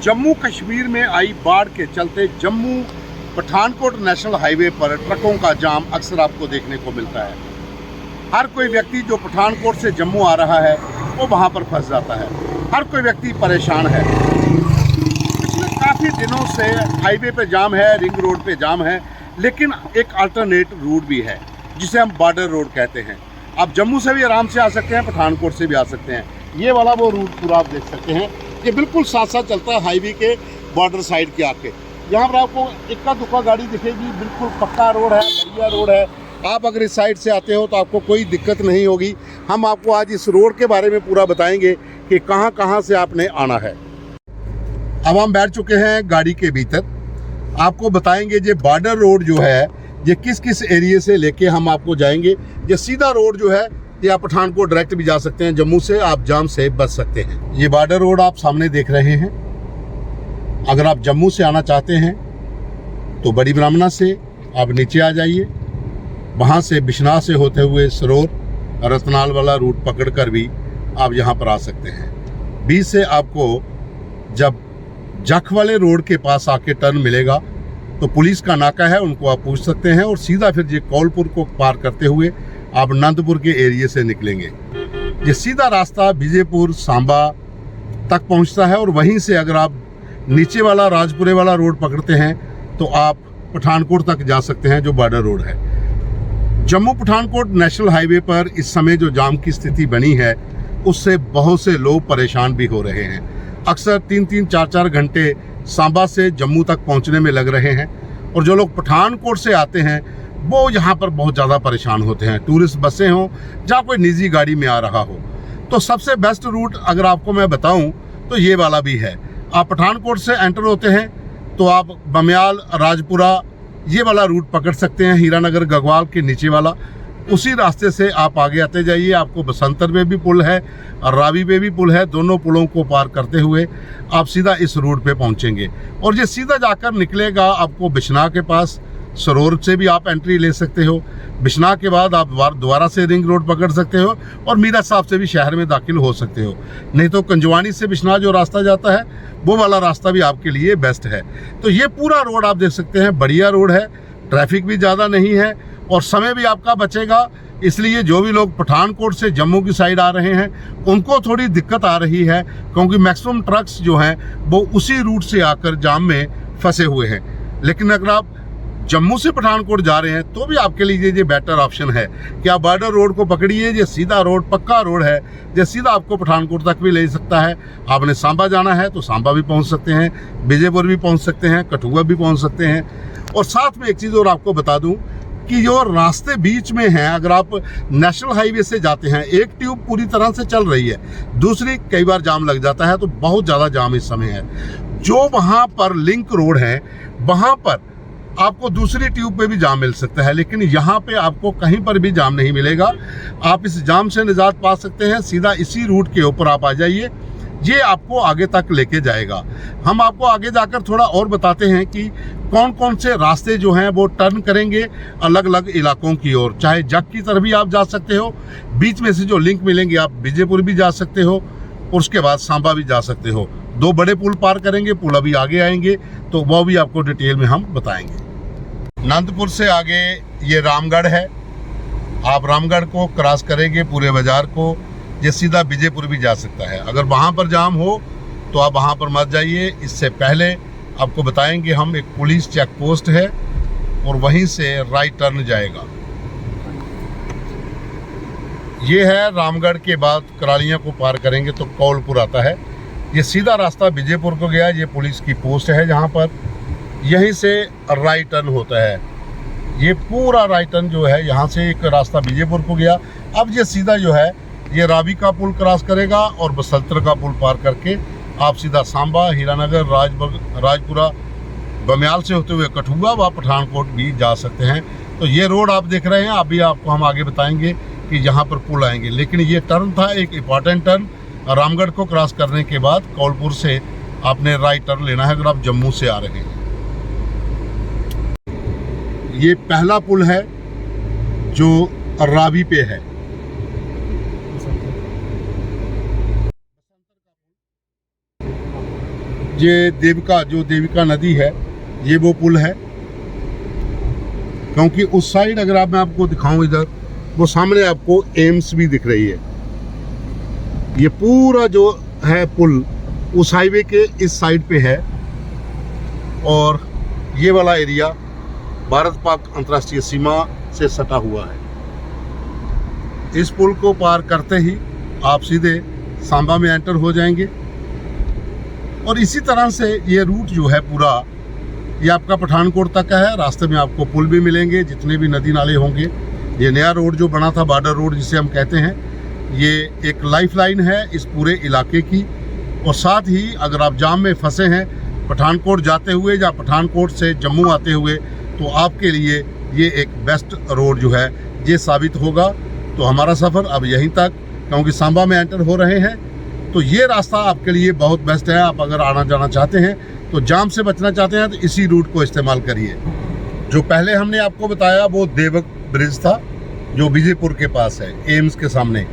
जम्मू कश्मीर में आई बाढ़ के चलते जम्मू पठानकोट नेशनल हाईवे पर ट्रकों का जाम अक्सर आपको देखने को मिलता है। हर कोई व्यक्ति जो पठानकोट से जम्मू आ रहा है वो वहाँ पर फंस जाता है। हर कोई व्यक्ति परेशान है। पिछले काफ़ी दिनों से हाईवे पे जाम है, रिंग रोड पे जाम है, लेकिन एक अल्टरनेट रूट भी है जिसे हम बॉर्डर रोड कहते हैं। आप जम्मू से भी आराम से आ सकते हैं, पठानकोट से भी आ सकते हैं। ये वाला वो रूट पूरा आप देख सकते हैं, ये बिल्कुल साथ साथ चलता है हाईवे के बॉर्डर साइड के आके। यहाँ पर आपको इक्का दुक्का गाड़ी दिखेगी, बिल्कुल पक्का रोड है, बढ़िया रोड है। आप अगर इस साइड से आते हो तो आपको कोई दिक्कत नहीं होगी। हम आपको आज इस रोड के बारे में पूरा बताएंगे कि कहाँ कहाँ से आपने आना है। अब हम बैठ चुके हैं गाड़ी के भीतर, आपको बताएंगे ये बॉर्डर रोड जो है ये किस किस एरिया से लेके हम आपको जाएंगे। ये सीधा रोड जो है ये आप पठानकोट डायरेक्ट भी जा सकते हैं, जम्मू से आप जाम से बच सकते हैं। ये बॉर्डर रोड आप सामने देख रहे हैं। अगर आप जम्मू से आना चाहते हैं तो बड़ी ब्राह्मणा से आप नीचे आ जाइए, वहाँ से बिश्नाह से होते हुए सरोर रतनाल वाला रूट पकड़कर भी आप यहाँ पर आ सकते हैं। बीच से आपको जब जख वाले रोड के पास आके टर्न मिलेगा तो पुलिस का नाका है, उनको आप पूछ सकते हैं और सीधा फिर ये कौलपुर को पार करते हुए आप नंदपुर के एरिया से निकलेंगे। ये सीधा रास्ता विजयपुर सांबा तक पहुंचता है और वहीं से अगर आप नीचे वाला राजपुरे वाला रोड पकड़ते हैं तो आप पठानकोट तक जा सकते हैं, जो बॉर्डर रोड है। जम्मू पठानकोट नेशनल हाईवे पर इस समय जो जाम की स्थिति बनी है उससे बहुत से लोग परेशान भी हो रहे हैं। अक्सर 3-3, 4-4 घंटे सांबा से जम्मू तक पहुंचने में लग रहे हैं और जो लोग पठानकोट से आते हैं वो यहाँ पर बहुत ज़्यादा परेशान होते हैं। टूरिस्ट बसें हों, जहाँ कोई निजी गाड़ी में आ रहा हो, तो सबसे बेस्ट रूट अगर आपको मैं बताऊं तो ये वाला भी है। आप पठानकोट से एंटर होते हैं तो आप बमियाल, राजपुरा ये वाला रूट पकड़ सकते हैं, हीरानगर गगवाल के नीचे वाला। उसी रास्ते से आप आगे आते जाइए, आपको बसंतर में भी पुल है और रावी पे भी पुल है। दोनों पुलों को पार करते हुए आप सीधा इस रोड पे पहुंचेंगे और ये सीधा जाकर निकलेगा आपको बिश्नाह के पास। सरोर से भी आप एंट्री ले सकते हो। बिश्नाह के बाद आप दोबारा से रिंग रोड पकड़ सकते हो और मीरा साहब से भी शहर में दाखिल हो सकते हो। नहीं तो कंजवानी से बिश्नाह जो रास्ता जाता है वो वाला रास्ता भी आपके लिए बेस्ट है। तो ये पूरा रोड आप देख सकते हैं, बढ़िया रोड है, ट्रैफिक भी ज़्यादा नहीं है और समय भी आपका बचेगा। इसलिए जो भी लोग पठानकोट से जम्मू की साइड आ रहे हैं उनको थोड़ी दिक्कत आ रही है, क्योंकि मैक्सिमम ट्रक्स जो हैं वो उसी रूट से आकर जाम में फंसे हुए हैं। लेकिन अगर आप जम्मू से पठानकोट जा रहे हैं तो भी आपके लिए ये बेटर ऑप्शन है कि आप बॉर्डर रोड को पकड़िए। ये सीधा रोड, पक्का रोड है, ये सीधा आपको पठानकोट तक भी ले सकता है। आपने सांबा जाना है तो सांबा भी पहुंच सकते हैं, विजयपुर भी पहुंच सकते हैं, कठुआ भी पहुंच सकते हैं। और साथ में एक चीज़ और आपको बता दूं कि जो रास्ते बीच में हैं, अगर आप नेशनल हाईवे से जाते हैं, एक ट्यूब पूरी तरह से चल रही है, दूसरी कई बार जाम लग जाता है, तो बहुत ज़्यादा जाम इस समय है। जो वहाँ पर लिंक रोड है वहाँ पर आपको दूसरी ट्यूब पे भी जाम मिल सकता है, लेकिन यहाँ पे आपको कहीं पर भी जाम नहीं मिलेगा। आप इस जाम से निजात पा सकते हैं। सीधा इसी रूट के ऊपर आप आ जाइए, ये आपको आगे तक लेके जाएगा। हम आपको आगे जाकर थोड़ा और बताते हैं कि कौन कौन से रास्ते जो हैं वो टर्न करेंगे अलग अलग इलाकों की ओर। चाहे जग की तरफ भी आप जा सकते हो, बीच में से जो लिंक मिलेंगे आप विजयपुर भी जा सकते हो और उसके बाद सांबा भी जा सकते हो। 2 बड़े पुल पार करेंगे, पुल अभी आगे आएंगे तो वो भी आपको डिटेल में हम बताएंगे। नंदपुर से आगे ये रामगढ़ है, आप रामगढ़ को क्रॉस करेंगे पूरे बाजार को, ये सीधा विजयपुर भी जा सकता है। अगर वहाँ पर जाम हो तो आप वहाँ पर मत जाइए। इससे पहले आपको बताएंगे हम, एक पुलिस चेक पोस्ट है और वहीं से राइट टर्न जाएगा। ये है रामगढ़ के बाद करालियाँ को पार करेंगे तो कौलपुर आता है। ये सीधा रास्ता विजयपुर को गया, ये पुलिस की पोस्ट है जहाँ पर, यहीं से राइट टर्न होता है। ये पूरा राइट टर्न जो है यहाँ से एक रास्ता विजयपुर को गया। अब ये सीधा जो है ये रावी का पुल क्रॉस करेगा और बसंतर का पुल पार करके आप सीधा सांबा, हीरानगर, राजपुरा, बमियाल से होते हुए कठुआ व पठानकोट भी जा सकते हैं। तो ये रोड आप देख रहे हैं, अभी आपको हम आगे बताएंगे कि यहाँ पर पुल आएंगे। लेकिन ये टर्न था एक इम्पॉर्टेंट टर्न। रामगढ़ को क्रॉस करने के बाद कौलपुर से आपने राइट टर्न लेना है अगर आप जम्मू से आ रहे हैं। ये पहला पुल है जो रावी पे है। ये देविका नदी है, ये वो पुल है। क्योंकि उस साइड अगर मैं आपको दिखाऊं, इधर वो सामने आपको एम्स भी दिख रही है। ये पूरा जो है पुल उस हाईवे के इस साइड पे है, और ये वाला एरिया भारत पाक अंतर्राष्ट्रीय सीमा से सटा हुआ है। इस पुल को पार करते ही आप सीधे सांबा में एंटर हो जाएंगे, और इसी तरह से ये रूट जो है पूरा ये आपका पठानकोट तक का है। रास्ते में आपको पुल भी मिलेंगे, जितने भी नदी नाले होंगे। ये नया रोड जो बना था, बॉर्डर रोड जिसे हम कहते हैं, ये एक लाइफलाइन है इस पूरे इलाके की। और साथ ही अगर आप जाम में फंसे हैं पठानकोट जाते हुए या पठानकोट से जम्मू आते हुए, तो आपके लिए ये एक बेस्ट रोड जो है ये साबित होगा। तो हमारा सफ़र अब यहीं तक, क्योंकि सांबा में एंटर हो रहे हैं, तो ये रास्ता आपके लिए बहुत बेस्ट है। आप अगर आना जाना चाहते हैं, तो जाम से बचना चाहते हैं, तो इसी रूट को इस्तेमाल करिए। जो पहले हमने आपको बताया वो देवक ब्रिज था, जो विजयपुर के पास है, एम्स के सामने।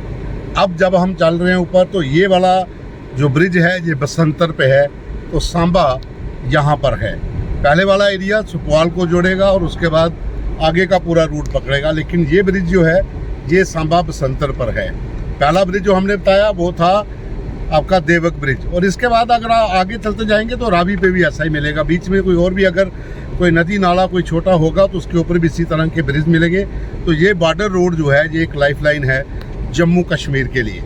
अब जब हम चल रहे हैं ऊपर, तो ये वाला जो ब्रिज है ये बसंतर पे है, तो सांबा यहाँ पर है। पहले वाला एरिया सुपवाल को जोड़ेगा और उसके बाद आगे का पूरा रूट पकड़ेगा, लेकिन ये ब्रिज जो है ये सांबा बसंतर पर है। पहला ब्रिज जो हमने बताया वो था आपका देवक ब्रिज, और इसके बाद अगर आगे चलते जाएंगे तो रावी पे भी ऐसा ही मिलेगा। बीच में कोई और भी अगर कोई नदी नाला कोई छोटा होगा तो उसके ऊपर भी इसी तरह के ब्रिज मिलेंगे। तो ये बॉर्डर रोड जो है ये एक लाइफलाइन है जम्मू कश्मीर के लिए।